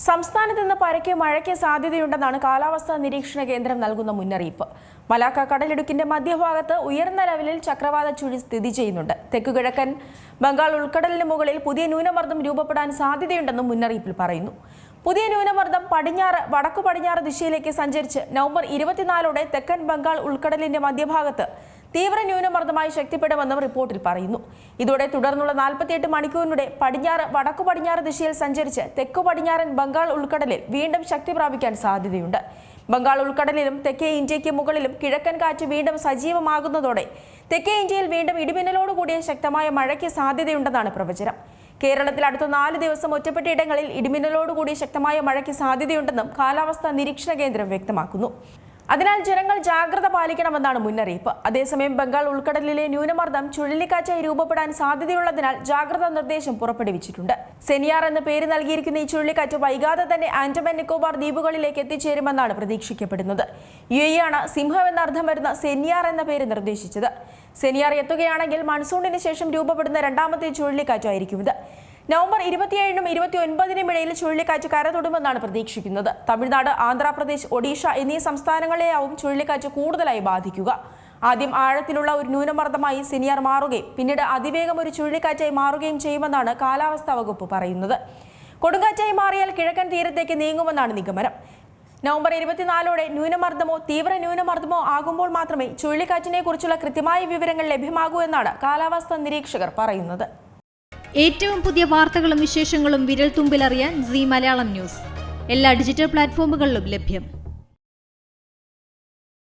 സംസ്ഥാനത്ത് ഇന്ന് പരക്കെ മഴയ്ക്ക് സാധ്യതയുണ്ടെന്നാണ് കാലാവസ്ഥാ നിരീക്ഷണ കേന്ദ്രം നൽകുന്ന മുന്നറിയിപ്പ്. മലാക്ക കടലിടുക്കിന്റെ മധ്യഭാഗത്ത് ഉയർന്ന ലെവലിൽ ചക്രവാത ചുഴി സ്ഥിതി ചെയ്യുന്നുണ്ട്. തെക്കുകിഴക്കൻ ബംഗാൾ ഉൾക്കടലിന് മുകളിൽ പുതിയ ന്യൂനമർദ്ദം രൂപപ്പെടാൻ സാധ്യതയുണ്ടെന്നും മുന്നറിയിപ്പിൽ പറയുന്നു. പുതിയ ന്യൂനമർദ്ദം വടക്കു പടിഞ്ഞാറ് ദിശയിലേക്ക് സഞ്ചരിച്ച് നവംബർ 24 തെക്കൻ ബംഗാൾ ഉൾക്കടലിന്റെ മധ്യഭാഗത്ത് തീവ്ര ന്യൂനമർദ്ദമായി ശക്തിപ്പെടുമെന്നും റിപ്പോർട്ടിൽ പറയുന്നു. ഇതോടെ തുടർന്നുള്ള 48 മണിക്കൂറിനിടെ വടക്കു പടിഞ്ഞാറ് ദിശയിൽ സഞ്ചരിച്ച് തെക്കു പടിഞ്ഞാറൻ ബംഗാൾ ഉൾക്കടലിൽ വീണ്ടും ശക്തി പ്രാപിക്കാൻ സാധ്യതയുണ്ട്. ബംഗാൾ ഉൾക്കടലിലും തെക്കേ ഇന്ത്യയ്ക്ക് മുകളിലും കിഴക്കൻ കാറ്റ് വീണ്ടും സജീവമാകുന്നതോടെ തെക്കേ ഇന്ത്യയിൽ വീണ്ടും ഇടിമിന്നലോടുകൂടിയ ശക്തമായ മഴയ്ക്ക് സാധ്യതയുണ്ടെന്നാണ് പ്രവചനം. കേരളത്തിൽ അടുത്ത 4 ദിവസം ഒറ്റപ്പെട്ട ഇടങ്ങളിൽ ഇടിമിന്നലോടുകൂടി ശക്തമായ മഴയ്ക്ക് സാധ്യതയുണ്ടെന്നും കാലാവസ്ഥാ നിരീക്ഷണ കേന്ദ്രം വ്യക്തമാക്കുന്നു. അതിനാൽ ജനങ്ങൾ ജാഗ്രത പാലിക്കണമെന്നാണ് മുന്നറിയിപ്പ്. അതേസമയം ബംഗാൾ ഉൾക്കടലിലെ ന്യൂനമർദ്ദം ചുഴലിക്കാറ്റായി രൂപപ്പെടാൻ സാധ്യതയുള്ളതിനാൽ ജാഗ്രതാ നിർദ്ദേശം പുറപ്പെടുവിച്ചിട്ടുണ്ട്. സെനിയാർ എന്ന പേര് നൽകിയിരിക്കുന്ന ഈ ചുഴലിക്കാറ്റ് വൈകാതെ തന്നെ ആൻഡമാൻ നിക്കോബാർ ദ്വീപുകളിലേക്ക് എത്തിച്ചേരുമെന്നാണ് പ്രതീക്ഷിക്കപ്പെടുന്നത്. UAE ആണ് സിംഹം എന്നർത്ഥം വരുന്ന സെനിയാർ എന്ന പേര് നിർദ്ദേശിച്ചത്. സെനിയാർ എത്തുകയാണെങ്കിൽ മൺസൂണിന് ശേഷം രൂപപ്പെടുന്ന രണ്ടാമത്തെ ചുഴലിക്കാറ്റായിരിക്കും ഇത്. നവംബർ 27-നും 29-നും ഇടയിൽ ചുഴലിക്കാറ്റ് കരതൊടുമെന്നാണ് പ്രതീക്ഷിക്കുന്നത്. തമിഴ്നാട്, ആന്ധ്രാപ്രദേശ്, ഒഡീഷ എന്നീ സംസ്ഥാനങ്ങളെയാവും ചുഴലിക്കാറ്റ് കൂടുതലായി ബാധിക്കുക. ആദ്യം ആഴത്തിലുള്ള ഒരു ന്യൂനമർദ്ദമായി സെനിയാർ മാറുകയും പിന്നീട് അതിവേഗം ഒരു ചുഴലിക്കാറ്റായി മാറുകയും ചെയ്യുമെന്നാണ് കാലാവസ്ഥാ വകുപ്പ് പറയുന്നത്. കൊടുങ്കാറ്റായി മാറിയാൽ കിഴക്കൻ തീരത്തേക്ക് നീങ്ങുമെന്നാണ് നിഗമനം. നവംബർ 24 ന്യൂനമർദ്ദമോ തീവ്ര ന്യൂനമർദ്ദമോ ആകുമ്പോൾ മാത്രമേ ചുഴലിക്കാറ്റിനെ കുറിച്ചുള്ള കൃത്യമായ വിവരങ്ങൾ ലഭ്യമാകൂ എന്നാണ് കാലാവസ്ഥാ നിരീക്ഷകർ പറയുന്നത്. ഏറ്റവും പുതിയ വാർത്തകളും വിശേഷങ്ങളും വിരൽ തുമ്പിലറിയാൻ സീ മലയാളം ന്യൂസ് എല്ലാ ഡിജിറ്റൽ പ്ലാറ്റ്ഫോമുകളിലും ലഭ്യം.